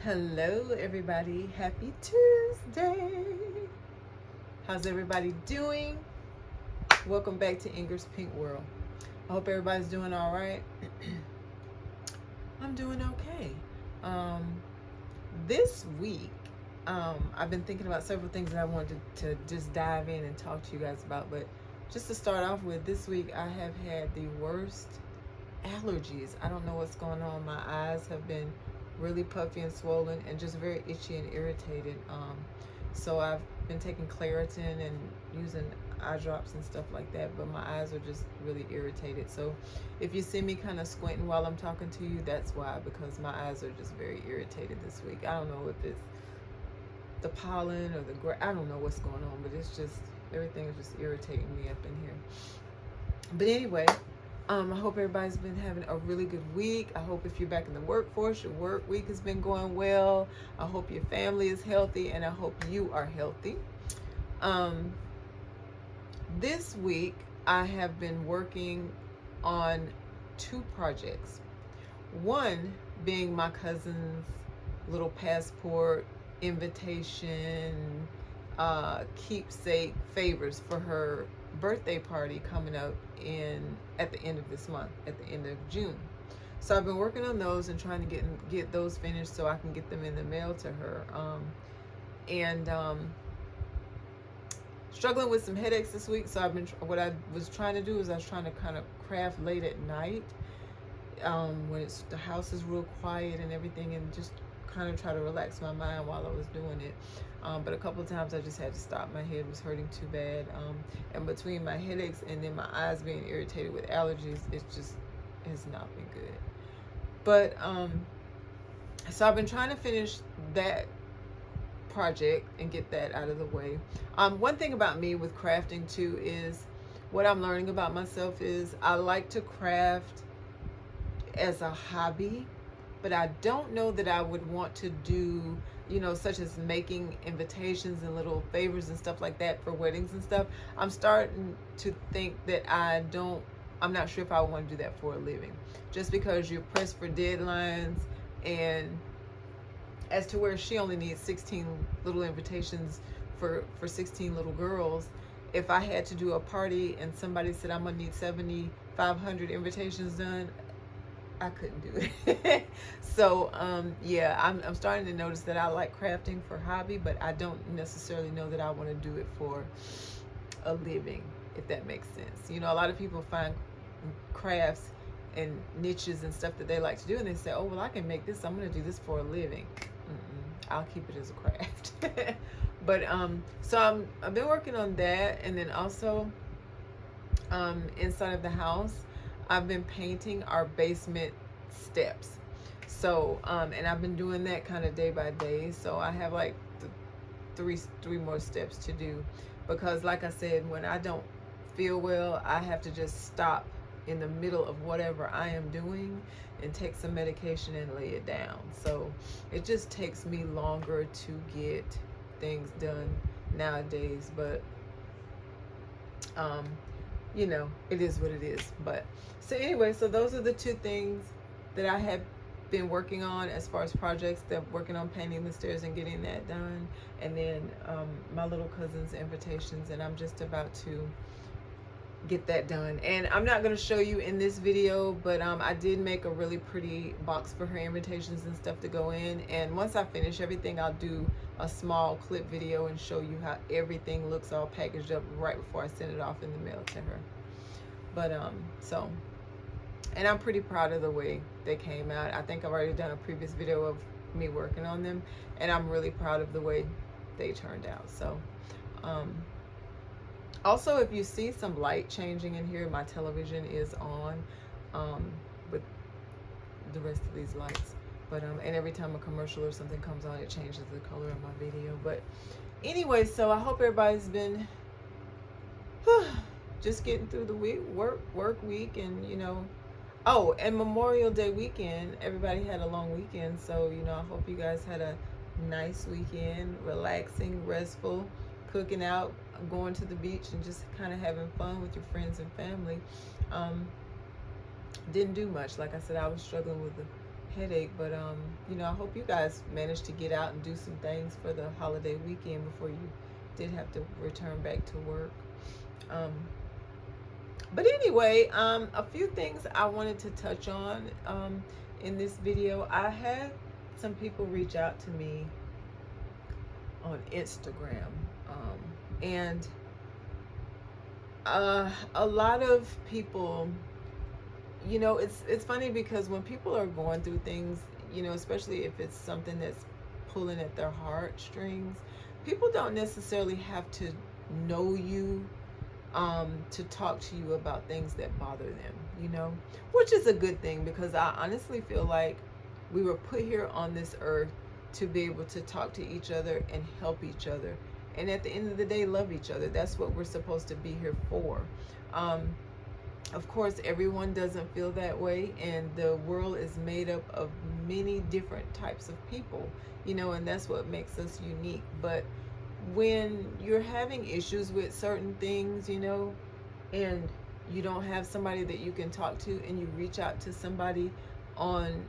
Hello, everybody. Happy Tuesday. How's everybody doing? Welcome back to Inger's Pink World. I hope everybody's doing all right. I'm doing okay. Um, this week, I've been thinking about several things that I wanted to just dive in and talk to you guys about. But just to start off with, this week I have had the worst allergies. I don't know what's going on. My eyes have been really puffy and swollen and just very itchy and irritated. So I've been taking Claritin and using eye drops and stuff like that, but my eyes are just really irritated. So if you see me kind of squinting while I'm talking to you, that's why, because my eyes are just very irritated this week. I don't know if it's the pollen or I don't know what's going on, but it's just, everything is just irritating me up in here. But anyway, I hope everybody's been having a really good week. I hope if you're back in the workforce, your work week has been going well. I hope your family is healthy, and I hope you are healthy. This week, I have been working on 2 projects. One being my cousin's little passport invitation, keepsake favors for her birthday party coming up at the end of this month, at the end of June. So I've been working on those and trying to get those finished so I can get them in the mail to her. And struggling with some headaches this week. So what I was trying to do is I was trying to kind of craft late at night, when the house is real quiet and everything, and just kind of try to relax my mind while I was doing it. But a couple of times I just had to stop. My head was hurting too bad. And between my headaches and then my eyes being irritated with allergies, it just has not been good. But so I've been trying to finish that project and get that out of the way. One thing about me with crafting too is, what I'm learning about myself is I like to craft as a hobby, but I don't know that I would want to do, such as making invitations and little favors and stuff like that for weddings and stuff. I'm starting to think that I'm not sure if I want to do that for a living, just because you're pressed for deadlines, and as to where she only needs 16 little invitations for 16 little girls. If I had to do a party and somebody said I'm gonna need 7,500 invitations done, I couldn't do it. So yeah, I'm starting to notice that I like crafting for hobby, but I don't necessarily know that I want to do it for a living, if that makes sense. A lot of people find crafts and niches and stuff that they like to do, and they say, oh, well, I can make this, I'm going to do this for a living. I'll keep it as a craft. But so I've been working on that, and then also inside of the house, I've been painting our basement steps. So and I've been doing that kind of day by day. So I have like three more steps to do, because like I said, when I don't feel well, I have to just stop in the middle of whatever I am doing and take some medication and lay it down. So it just takes me longer to get things done nowadays, but it is what it is. But so anyway, so those are the 2 things that I have been working on as far as projects. They're working on painting the stairs and getting that done, and then my little cousin's invitations, and I'm just about to get that done. And I'm not going to show you in this video, but I did make a really pretty box for her invitations and stuff to go in, and once I finish everything, I'll do a small clip video and show you how everything looks all packaged up right before I send it off in the mail to her. But so, and I'm pretty proud of the way they came out. I think I've already done a previous video of me working on them, and I'm really proud of the way they turned out. So also, if you see some light changing in here, my television is on with the rest of these lights. But and every time a commercial or something comes on, it changes the color of my video. But anyway, so I hope everybody's been just getting through the work week, and oh, and Memorial Day weekend, everybody had a long weekend. So I hope you guys had a nice weekend, relaxing, restful, cooking out, going to the beach, and just kind of having fun with your friends and family. Didn't do much. Like I said, I was struggling with the headache. But you know, I hope you guys managed to get out and do some things for the holiday weekend before you did have to return back to work. Um, but anyway, a few things I wanted to touch on in this video. I had some people reach out to me on Instagram, and a lot of people, you know, it's funny because when people are going through things, you know, especially if it's something that's pulling at their heartstrings, people don't necessarily have to know you to talk to you about things that bother them, you know, which is a good thing, because I honestly feel like we were put here on this earth to be able to talk to each other and help each other. And at the end of the day, love each other. That's what we're supposed to be here for. Of course, everyone doesn't feel that way, and the world is made up of many different types of people, you know, and that's what makes us unique. But when you're having issues with certain things, you know, and you don't have somebody that you can talk to, and you reach out to somebody on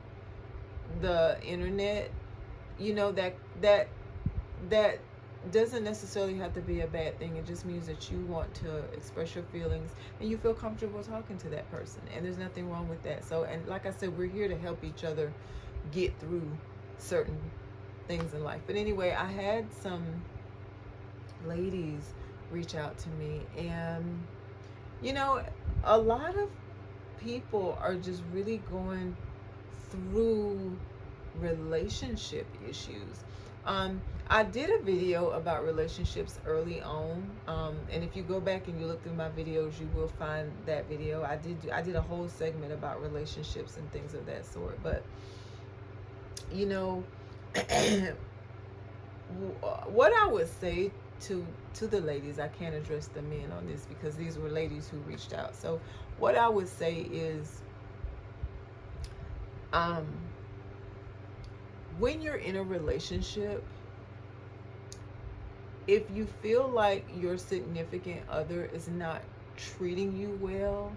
the internet, you know, that doesn't necessarily have to be a bad thing. It just means that you want to express your feelings and you feel comfortable talking to that person, and there's nothing wrong with that. So, and like I said, we're here to help each other get through certain things in life. But anyway, I had some ladies reach out to me, and you know, a lot of people are just really going through relationship issues. I did a video about relationships early on, and if you go back and you look through my videos, you will find that video. I did a whole segment about relationships and things of that sort. But you know, what I would say to the ladies, I can't address the men on this because these were ladies who reached out. So what I would say is, when you're in a relationship, if you feel like your significant other is not treating you well,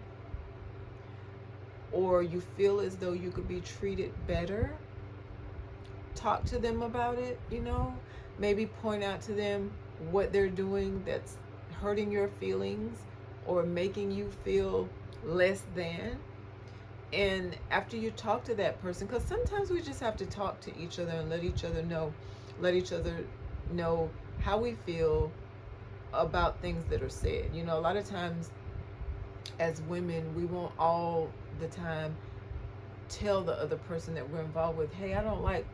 or you feel as though you could be treated better, talk to them about it, you know, maybe point out to them what they're doing that's hurting your feelings or making you feel less than. And after you talk to that person, because sometimes we just have to talk to each other and let each other know how we feel about things that are said. You know, a lot of times as women, we won't all the time tell the other person that we're involved with, hey, I don't like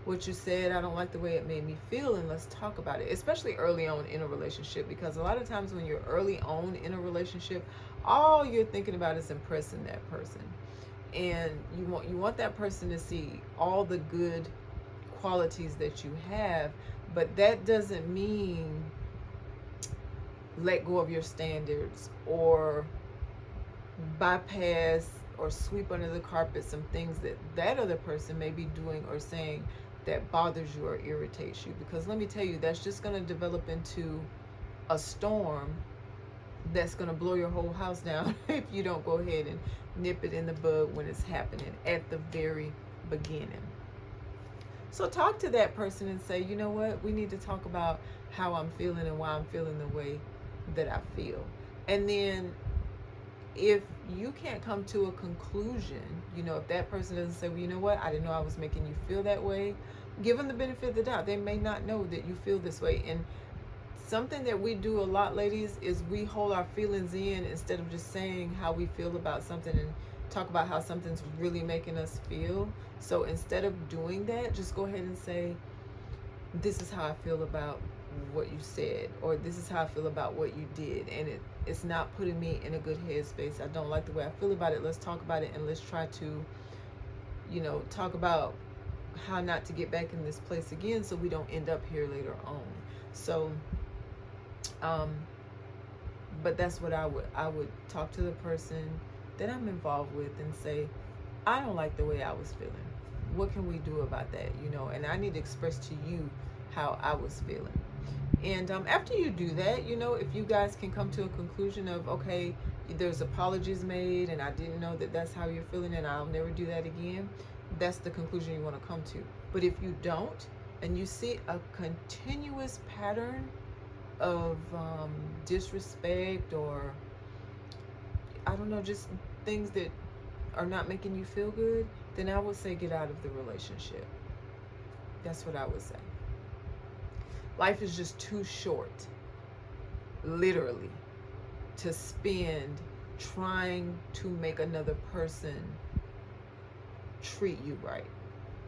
what you said, I don't like the way it made me feel, and let's talk about it. Especially early on in a relationship, because a lot of times when you're early on in a relationship, all you're thinking about is impressing that person, and you want that person to see all the good qualities that you have. But that doesn't mean let go of your standards or bypass or sweep under the carpet some things that other person may be doing or saying that bothers you or irritates you. Because let me tell you, that's just going to develop into a storm that's going to blow your whole house down if you don't go ahead and nip it in the bud when it's happening at the very beginning. So talk to that person and say, you know what, we need to talk about how I'm feeling and why I'm feeling the way that I feel. And then if you can't come to a conclusion, you know, if that person doesn't say, well, you know what, I didn't know I was making you feel that way, give them the benefit of the doubt. They may not know that you feel this way. And something that we do a lot, ladies, is we hold our feelings in instead of just saying how we feel about something and talk about how something's really making us feel. So instead of doing that, just go ahead and say, this is how I feel about what you said, or this is how I feel about what you did, and it's not putting me in a good headspace. I don't like the way I feel about it. Let's talk about it, and let's try to, you know, talk about how not to get back in this place again so we don't end up here later on. So but that's what I would talk to the person that I'm involved with and say, I don't like the way I was feeling. What can we do about that? You know, and I need to express to you how I was feeling. And after you do that, you know, if you guys can come to a conclusion of, okay, there's apologies made and I didn't know that that's how you're feeling and I'll never do that again, that's the conclusion you want to come to. But if you don't, and you see a continuous pattern of disrespect, or I don't know, just things that are not making you feel good, then I would say get out of the relationship. That's what I would say. Life is just too short, literally, to spend trying to make another person treat you right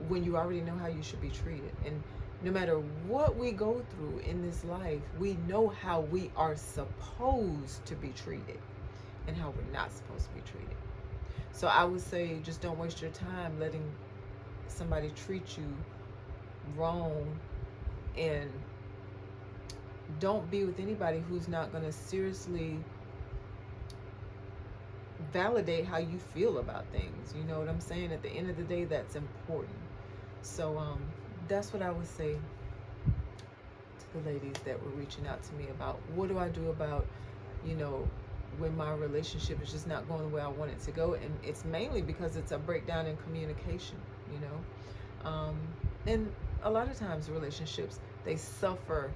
when you already know how you should be treated. And no matter what we go through in this life, we know how we are supposed to be treated and how we're not supposed to be treated. So I would say just don't waste your time letting somebody treat you wrong, and don't be with anybody who's not going to seriously validate how you feel about things. You know what I'm saying? At the end of the day, that's important. So that's what I would say to the ladies that were reaching out to me about what do I do about, you know, when my relationship is just not going the way I want it to go. And it's mainly because it's a breakdown in communication, you know. And a lot of times relationships, they suffer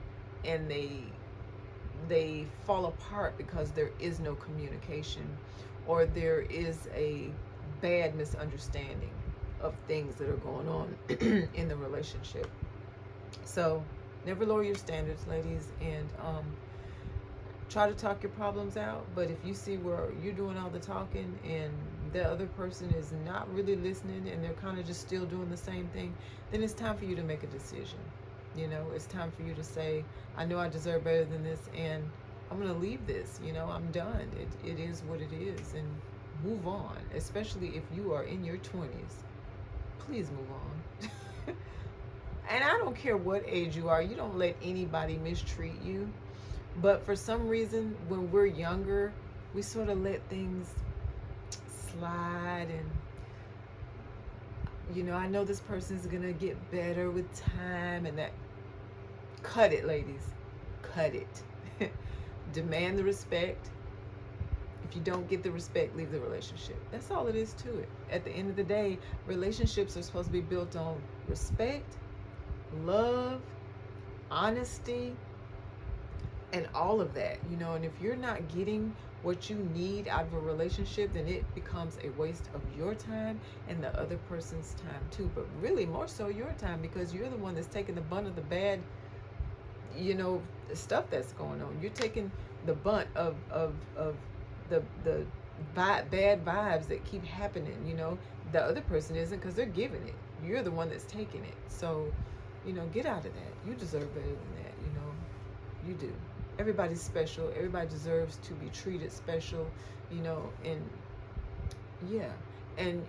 and they fall apart because there is no communication, or there is a bad misunderstanding of things that are going on in the relationship. So never lower your standards, ladies, and try to talk your problems out. But if you see where you're doing all the talking and the other person is not really listening and they're kind of just still doing the same thing, then it's time for you to make a decision. You know, it's time for you to say, I know I deserve better than this, and I'm going to leave this. You know, I'm done. It is what it is, and move on. Especially if you are in your 20s. Please move on. And I don't care what age you are. You don't let anybody mistreat you. But for some reason, when we're younger, we sort of let things slide. And, you know, I know this person's going to get better with time, and that. Cut it, ladies. Cut it. Demand the respect. If you don't get the respect, leave the relationship. That's all it is to it. At the end of the day, relationships are supposed to be built on respect, love, honesty, and all of that, you know. And if you're not getting what you need out of a relationship, then it becomes a waste of your time and the other person's time too. But really, more so your time, because you're the one that's taking the brunt of the bad, you know, stuff that's going on. You're taking the brunt of the bad vibes that keep happening. You know, the other person isn't, because they're giving it. You're the one that's taking it. So, you know, get out of that. You deserve better than that. You know, you do. Everybody's special. Everybody deserves to be treated special. You know, and yeah, and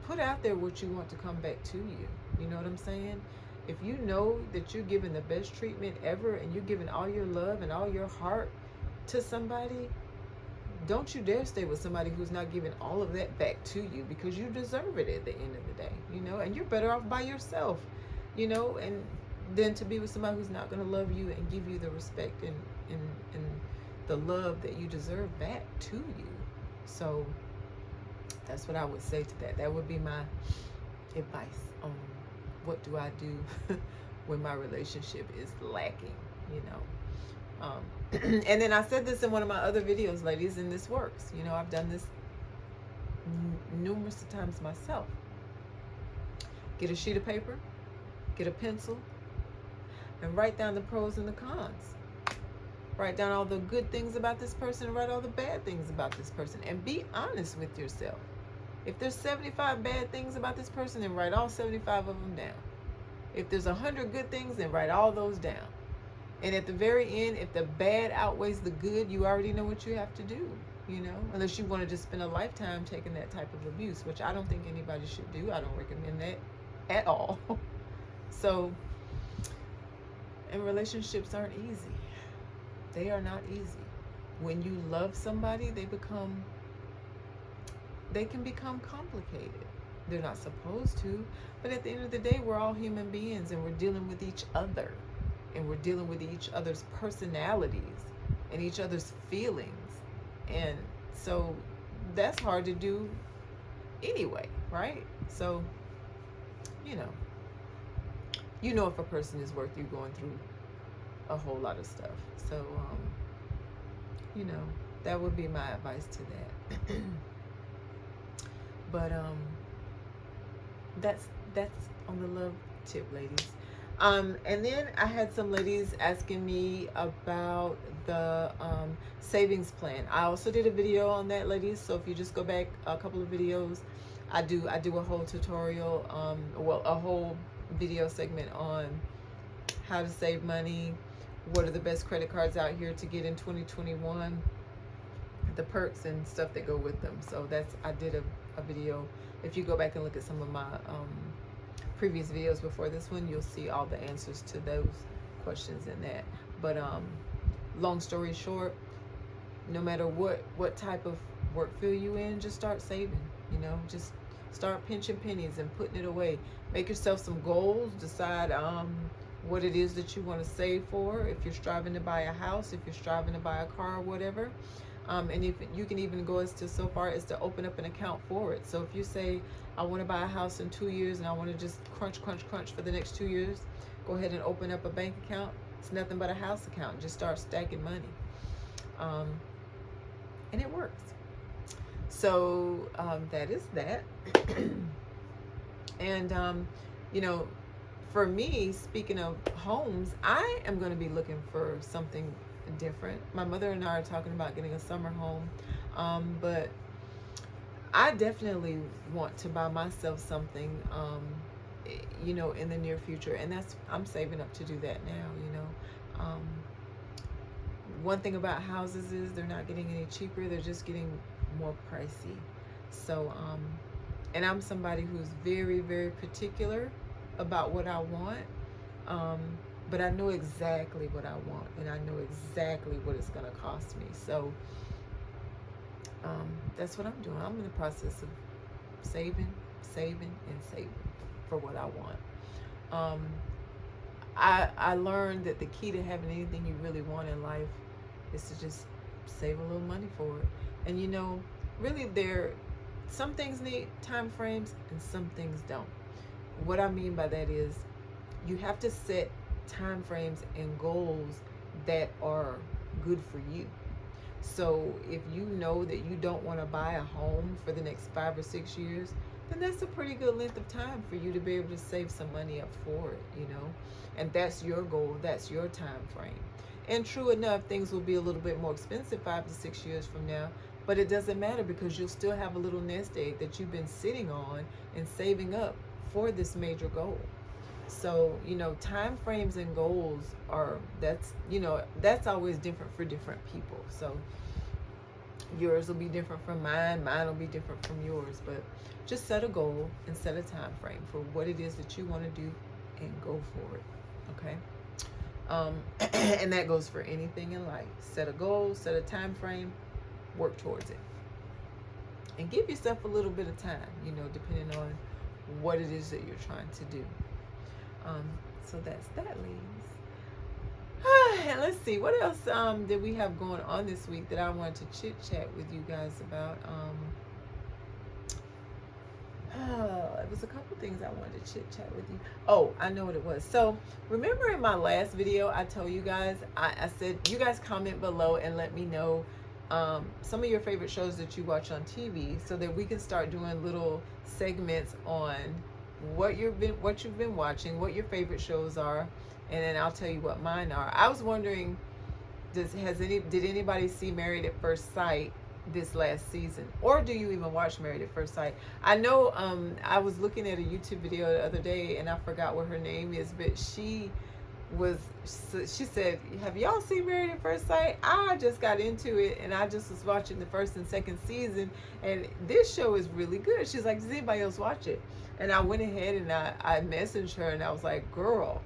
put out there what you want to come back to you. You know what I'm saying? If you know that you're giving the best treatment ever, and you're giving all your love and all your heart to somebody, don't you dare stay with somebody who's not giving all of that back to you, because you deserve it at the end of the day, you know. And you're better off by yourself, you know, and than to be with somebody who's not going to love you and give you the respect and the love that you deserve back to you. So that's what I would say to that. That would be my advice on what do I do when my relationship is lacking, you know. And then I said this in one of my other videos, ladies, and this works. You know, I've done this numerous times myself. Get a sheet of paper, get a pencil, and write down the pros and the cons. Write down all the good things about this person and write all the bad things about this person. And be honest with yourself. If there's 75 bad things about this person, then write all 75 of them down. If there's 100 good things, then write all those down. And at the very end, if the bad outweighs the good, you already know what you have to do, you know, unless you want to just spend a lifetime taking that type of abuse, which I don't think anybody should do. I don't recommend that at all. So, and relationships aren't easy. They are not easy. When you love somebody, they can become complicated. They're not supposed to, but at the end of the day, we're all human beings, and we're dealing with each other, and we're dealing with each other's personalities and each other's feelings. And so that's hard to do anyway, right? So, you know, you know if a person is worth you going through a whole lot of stuff. So, you know, that would be my advice to that. But that's on the love tip, ladies. And then I had some ladies asking me about the savings plan. I also did a video on that, ladies. So if you just go back a couple of videos, I do a whole tutorial, well, a whole video segment on how to save money, what are the best credit cards out here to get in 2021, the perks and stuff that go with them. So that's, I did a video. If you go back and look at some of my previous videos before this one, you'll see all the answers to those questions in that. But long story short, no matter what type of work field you in, just start saving. You know, just start pinching pennies and putting it away. Make yourself some goals. Decide what it is that you want to save for. If you're striving to buy a house, if you're striving to buy a car or whatever. And if you can even go as to so far as to open up an account for it. So if you say, I want to buy a house in 2 years and I want to just crunch for the next 2 years, go ahead and open up a bank account. It's nothing but a house account. Just start stacking money. And it works. So that is that. And, you know, for me, speaking of homes, I am going to be looking for something different. My mother and I are talking about getting a summer home, but I definitely want to buy myself something, you know, in the near future, and that's, I'm saving up to do that now. You know, one thing about houses is they're not getting any cheaper; they're just getting more pricey. So, and I'm somebody who's very, very particular about what I want. But I know exactly what I want, and I know exactly what it's going to cost me. So that's what I'm doing. I'm in the process of saving for what I want. I learned that the key to having anything you really want in life is to just save a little money for it. And you know, really, some things need time frames and some things don't. What I mean by that is you have to set time frames and goals that are good for you. So if you know that you don't want to buy a home for the next 5 or 6 years, then that's a pretty good length of time for you to be able to save some money up for it, you know. And that's your goal, that's your time frame. And true enough, things will be a little bit more expensive 5 to 6 years from now, but it doesn't matter because you'll still have a little nest egg that you've been sitting on and saving up for this major goal. So, you know, time frames and goals that's always different for different people. So yours will be different from mine will be different from yours, but just set a goal and set a time frame for what it is that you want to do and go for it. Okay. And that goes for anything in life. Set a goal, set a time frame, work towards it, and give yourself a little bit of time, you know, depending on what it is that you're trying to do. So that's that, ladies. And let's see, what else did we have going on this week that I wanted to chit chat with you guys about? It was a couple things I wanted to chit chat with you. Oh, I know what it was. So remember in my last video, I told you guys, I said, you guys comment below and let me know some of your favorite shows that you watch on TV so that we can start doing little segments on what you've been watching, what your favorite shows are, and then I'll tell you what mine are. I was wondering, did anybody see Married at First Sight this last season, or do you even watch Married at First Sight? I know I was looking at a YouTube video the other day and I forgot what her name is, but she said, have y'all seen Married at First Sight? I just got into it and I just was watching the first and second season, and this show is really good. She's like, does anybody else watch it? And I went ahead and I messaged her and I was like, girl,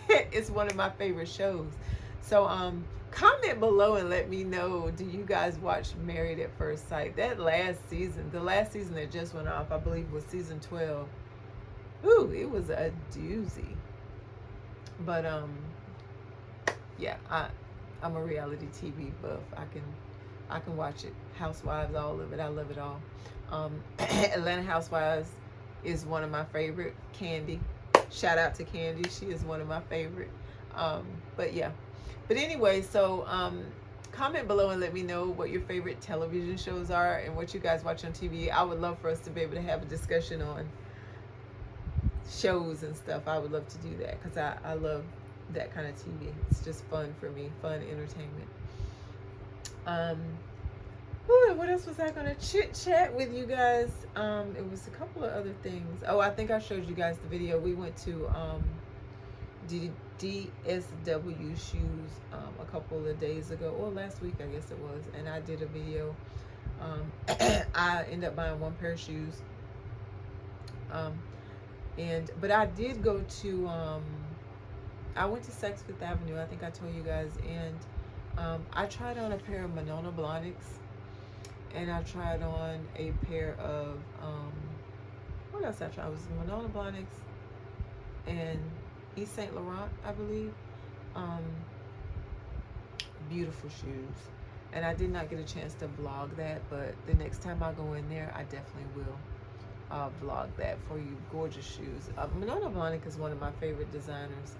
it's one of my favorite shows. So comment below and let me know, do you guys watch Married at First Sight? That last season, the last season that just went off, I believe was season 12. Ooh, it was a doozy. But yeah, I'm a reality TV buff. I can watch it. Housewives, all of it. I love it all. Atlanta Housewives is one of my favorite. Candy, shout out to Candy, she is one of my favorite. But yeah, but anyway, so comment below and let me know what your favorite television shows are and what you guys watch on TV. I would love for us to be able to have a discussion on shows and stuff. I would love to do that because I love that kind of TV. It's just fun for me, fun entertainment. What else was I gonna chit chat with you guys? It was a couple of other things. Oh, I think I showed you guys the video. We went to DSW shoes a couple of days ago, or last week I guess it was, and I did a video. I ended up buying one pair of shoes, but I did go to I went to Saks Fifth Avenue, I think I told you guys, and I tried on a pair of Manolo Blahniks, and I tried on a pair of what else I tried? It was Manolo Blahniks and Yves Saint Laurent, I believe. Beautiful shoes, and I did not get a chance to vlog that, but the next time I go in there, I definitely will vlog that for you. Gorgeous shoes. Manolo Blahnik is one of my favorite designers.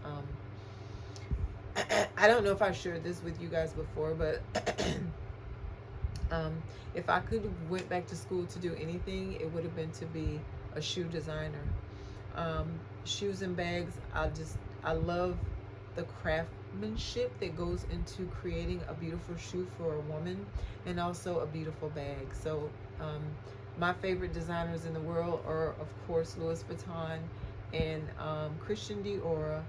I don't know if I shared this with you guys before, but if I could have went back to school to do anything, it would have been to be a shoe designer. Shoes and bags, I love the craftsmanship that goes into creating a beautiful shoe for a woman, and also a beautiful bag. So my favorite designers in the world are, of course, Louis Vuitton and Christian Dior.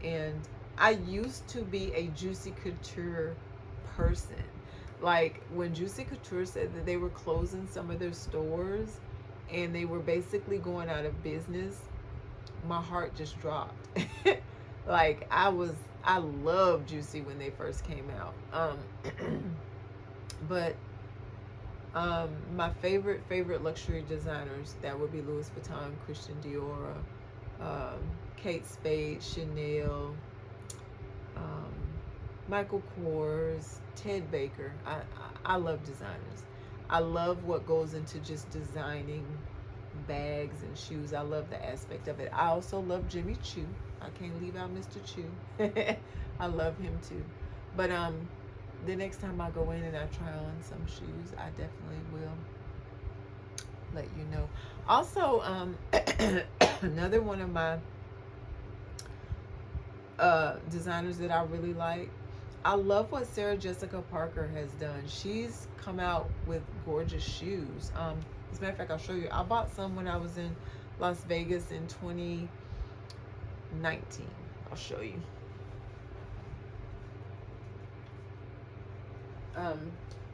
And I used to be a Juicy Couture person. Like when Juicy Couture said that they were closing some of their stores and they were basically going out of business, my heart just dropped. Like I loved Juicy when they first came out. But my favorite luxury designers, that would be Louis Vuitton, Christian Dior, Kate Spade, Chanel, Michael Kors, Ted Baker. I love designers. I love what goes into just designing bags and shoes. I love the aspect of it. I also love Jimmy Choo. I can't leave out Mr. Choo. I love him too. But the next time I go in and I try on some shoes, I definitely will let you know. Also, another one of my designers that I really like, I love what Sarah Jessica Parker has done. She's come out with gorgeous shoes. As a matter of fact, I'll show you. I bought some when I was in Las Vegas in 2019. I'll show you.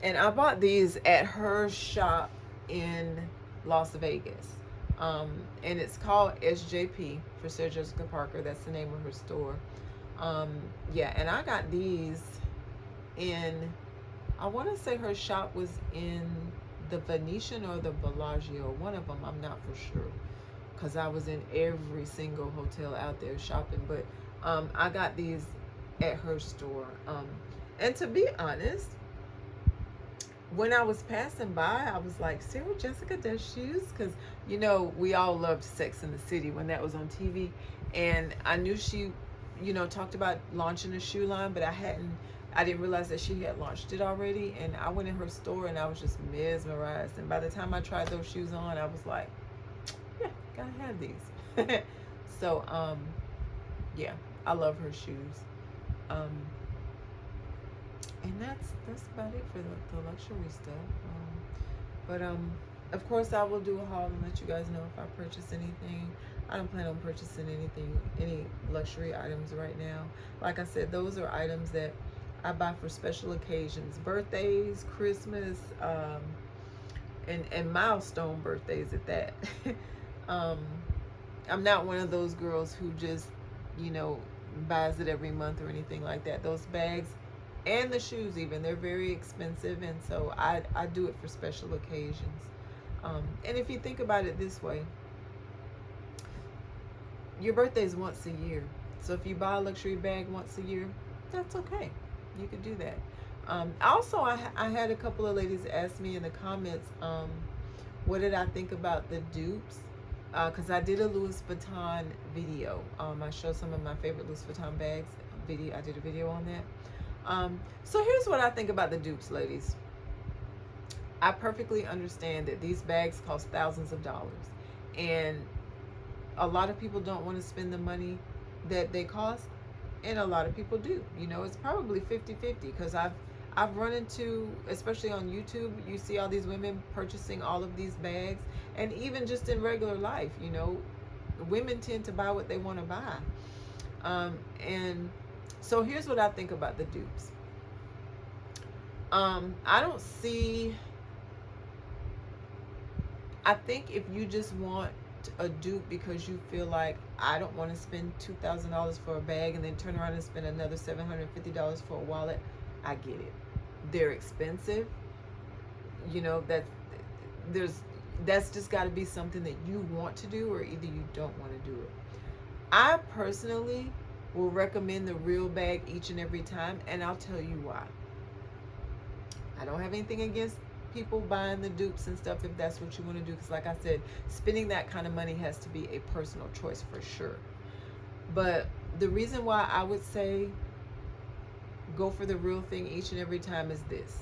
And I bought these at her shop in Las Vegas. And it's called SJP for Sarah Jessica Parker. That's the name of her store. Yeah, and I got these in, I want to say her shop was in the Venetian or the Bellagio, one of them, I'm not for sure, because I was in every single hotel out there shopping. But I got these at her store. And to be honest, when I was passing by, I was like, Sarah Jessica does shoes? Because, you know, we all loved Sex and the City when that was on TV. And I knew she, you know, talked about launching a shoe line, but I didn't realize that she had launched it already. And I went in her store and I was just mesmerized. And by the time I tried those shoes on, I was like, yeah, gotta have these. So, yeah, I love her shoes. And that's about it for the luxury stuff. But of course I will do a haul and let you guys know if I purchase anything. I don't plan on purchasing any luxury items right now. Like I said, those are items that I buy for special occasions, birthdays, Christmas, and milestone birthdays at that. I'm not one of those girls who just, you know, buys it every month or anything like that. Those bags and the shoes even, they're very expensive, and so I do it for special occasions. And if you think about it this way, your birthday is once a year, so if you buy a luxury bag once a year, that's okay. You could do that. Also, I had a couple of ladies ask me in the comments, what did I think about the dupes? because I did a Louis Vuitton video. I showed some of my favorite Louis Vuitton bags. I did a video on that. So here's what I think about the dupes, ladies. I perfectly understand that these bags cost thousands of dollars, and a lot of people don't want to spend the money that they cost, and a lot of people do. It's probably 50-50, because I've run into, especially on YouTube, you see all these women purchasing all of these bags, and even just in regular life, women tend to buy what they want to buy. And so here's what I think about the dupes. I don't see, I think if you just want a dupe because you feel like, I don't want to spend $2,000 for a bag and then turn around and spend another $750 for a wallet, I get it. They're expensive. That's just got to be something that you want to do, or either you don't want to do it. I personally will recommend the real bag each and every time, and I'll tell you why. I don't have anything against people buying the dupes and stuff if that's what you want to do, because like I said, spending that kind of money has to be a personal choice for sure. But the reason why I would say go for the real thing each and every time is this.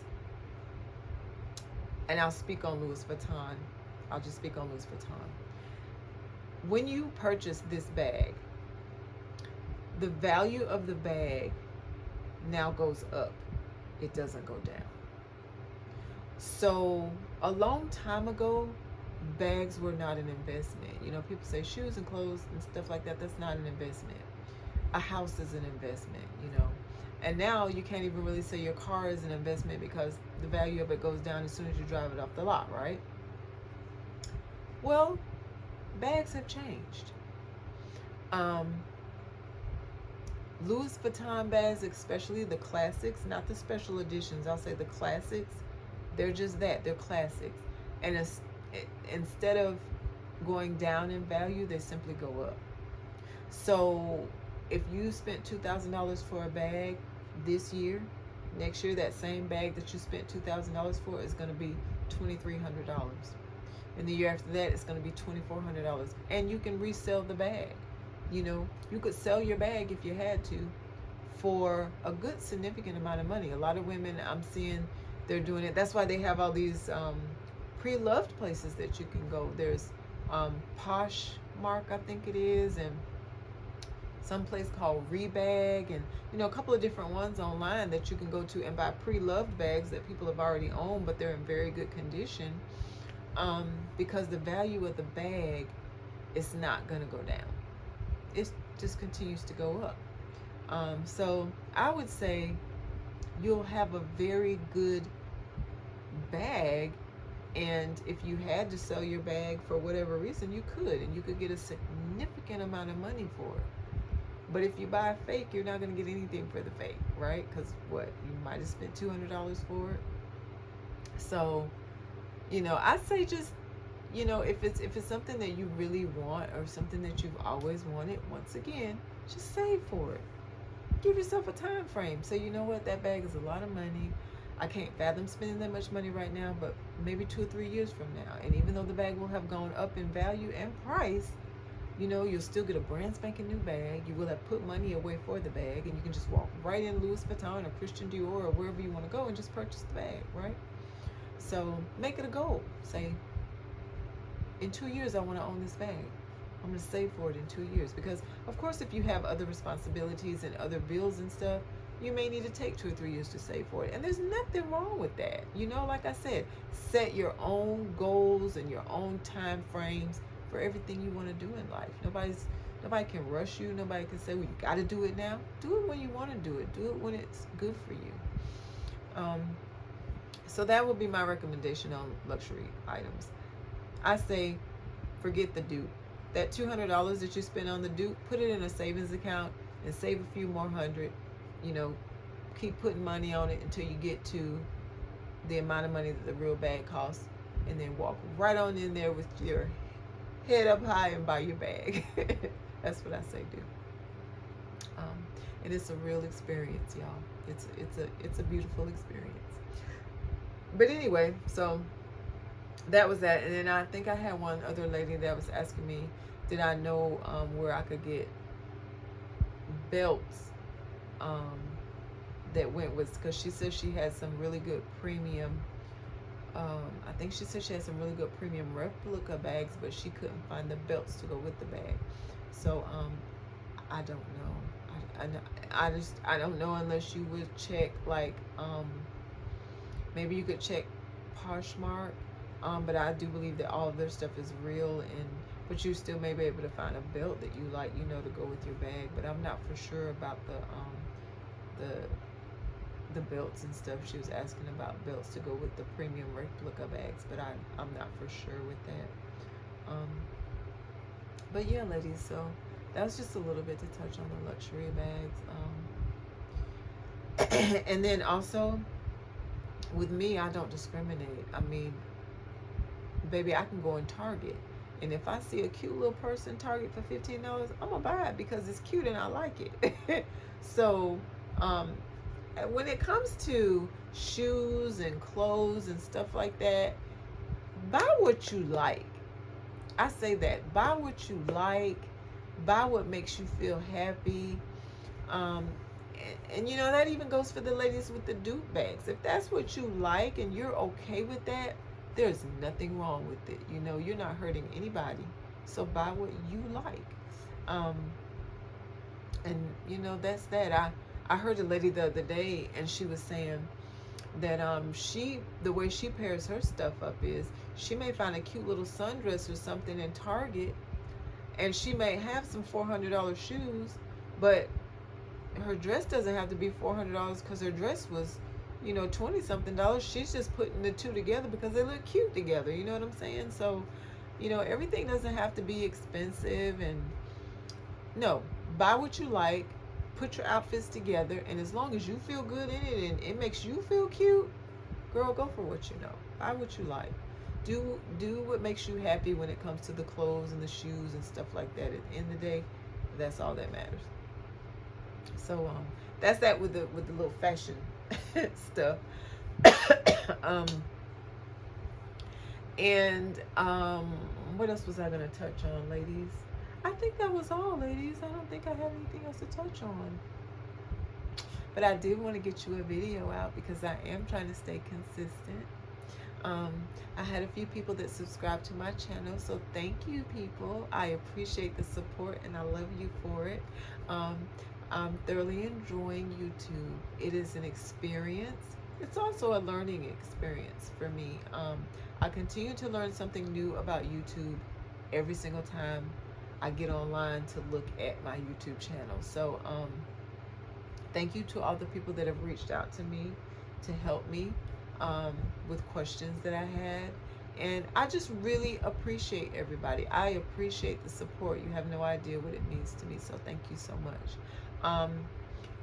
And I'll speak on Louis Vuitton. I'll just speak on Louis Vuitton. When you purchase this bag, the value of the bag now goes up. It doesn't go down. So a long time ago, bags were not an investment. People say shoes and clothes and stuff like that. That's not an investment. A house is an investment, And now you can't even really say your car is an investment, because the value of it goes down as soon as you drive it off the lot, right? Well, bags have changed. Louis Vuitton bags, especially the classics, not the special editions, I'll say the classics, they're just that, they're classics. And instead of going down in value, they simply go up. So if you spent $2,000 for a bag this year, next year that same bag that you spent $2,000 for is going to be $2,300. And the year after that, it's going to be $2,400. And you can resell the bag. You could sell your bag if you had to for a good significant amount of money. A lot of women I'm seeing, they're doing it. That's why they have all these pre-loved places that you can go. There's Poshmark, I think it is, and some place called Rebag, and a couple of different ones online that you can go to and buy pre-loved bags that people have already owned, but they're in very good condition, because the value of the bag is not going to go down. It just continues to go up. So I would say you'll have a very good bag, and if you had to sell your bag for whatever reason, you could, and you could get a significant amount of money for it. But if you buy a fake, you're not going to get anything for the fake, right? Because you might have spent $200 for it. So, I say just, if it's something that you really want, or something that you've always wanted, once again, just save for it. Give yourself a time frame. Say, you know what, that bag is a lot of money. I can't fathom spending that much money right now, but maybe 2 or 3 years from now. And even though the bag will have gone up in value and price, you'll still get a brand spanking new bag. You will have put money away for the bag, and you can just walk right in Louis Vuitton or Christian Dior or wherever you want to go and just purchase the bag, right? So make it a goal. Say, in 2 years, I want to own this bag. I'm going to save for it in 2 years. Because, of course, if you have other responsibilities and other bills and stuff, you may need to take 2 or 3 years to save for it. And there's nothing wrong with that. Like I said, set your own goals and your own time frames for everything you want to do in life. Nobody can rush you. Nobody can say, well, you got to do it now. Do it when you want to do it. Do it when it's good for you. So that would be my recommendation on luxury items. I say, forget the dupe. That $200 that you spend on the dupe, put it in a savings account and save a few more hundred. Keep putting money on it until you get to the amount of money that the real bag costs, and then walk right on in there with your head up high and buy your bag. That's what I say do. And it's a real experience, y'all. It's a beautiful experience. But anyway, so that was that. And then I think I had one other lady that was asking me, did I know where I could get belts um, that went with, because she said she had some really good premium. I think she said she had some really good premium replica bags, but she couldn't find the belts to go with the bag. So I don't know. I don't know unless you would check like maybe you could check Poshmark, but I do believe that all of their stuff is real, and but you still may be able to find a belt that you like, you know, to go with your bag. But I'm not for sure about the the belts and stuff. She was asking about belts to go with the premium replica bags, but I'm not for sure with that. But yeah, ladies, so that was just a little bit to touch on the luxury bags. And then also with me, I don't discriminate. I mean, baby, I can go in Target, and if I see a cute little purse in Target for $15, I'm gonna buy it because it's cute and I like it. So when it comes to shoes and clothes and stuff like that, buy what you like. I say that. Buy what you like. Buy what makes you feel happy. Um, and you know, that even goes for the ladies with the dupe bags. If that's what you like and you're okay with that, there's nothing wrong with it. You know, you're not hurting anybody. So buy what you like. Um, and you know, that's that. I heard a lady the other day, and she was saying that the way she pairs her stuff up is she may find a cute little sundress or something in Target, and she may have some $400 shoes, but her dress doesn't have to be $400 because her dress was, you know, 20 something dollars. She's just putting the two together because they look cute together. You know what I'm saying? So, you know, everything doesn't have to be expensive. And no, buy what you like, put your outfits together, and as long as you feel good in it and it makes you feel cute, girl, go for what you know. Buy what you like. Do what makes you happy when it comes to the clothes and the shoes and stuff like that. At the end of the day, that's all that matters. So that's that with the little fashion stuff. And what else was I gonna touch on, ladies? I think that was all, ladies. I don't think I have anything else to touch on. But I did want to get you a video out because I am trying to stay consistent. I had a few people that subscribed to my channel, so thank you, people. I appreciate the support and I love you for it. I'm thoroughly enjoying YouTube. It is an experience. It's also a learning experience for me. I continue to learn something new about YouTube every single time I get online to look at my YouTube channel. So thank you to all the people that have reached out to me to help me with questions that I had. And I just really appreciate everybody. I appreciate the support. You have no idea what it means to me. So thank you so much.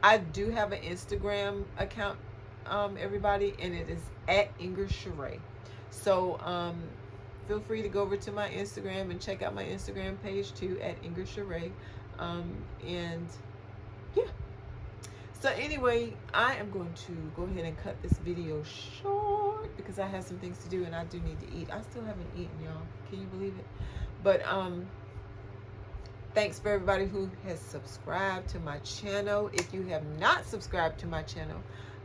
I do have an Instagram account, everybody, and it is at Ingrid Sheree. So feel free to go over to my Instagram and check out my Instagram page too, at Ingrid Sheree. And yeah. So anyway, I am going to go ahead and cut this video short because I have some things to do and I do need to eat. I still haven't eaten, y'all. Can you believe it? But thanks for everybody who has subscribed to my channel. If you have not subscribed to my channel,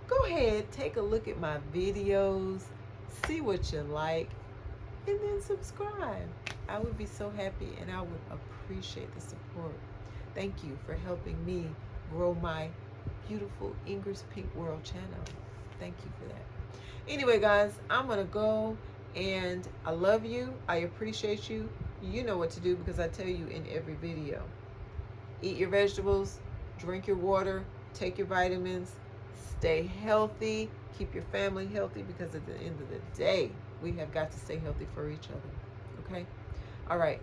go ahead, take a look at my videos, see what you like, and then subscribe. I would be so happy and I would appreciate the support. Thank you for helping me grow my beautiful Ingrid's Pink World channel. Thank you for that. Anyway, guys, I'm gonna go, and I love you. I appreciate you. You know what to do because I tell you in every video. Eat your vegetables, drink your water, take your vitamins, stay healthy, keep your family healthy, because at the end of the day, we have got to stay healthy for each other. Okay? All right.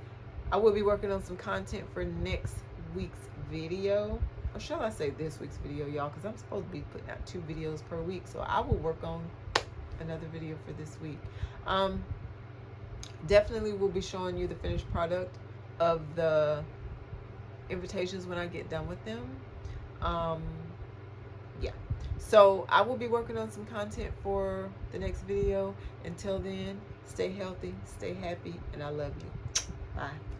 I will be working on some content for next week's video. Or shall I say this week's video, y'all, because I'm supposed to be putting out 2 videos per week. So I will work on another video for this week. Definitely will be showing you the finished product of the invitations when I get done with them. Yeah. So I will be working on some content for the next video. Until then, Stay healthy, stay happy, and I love you. Bye.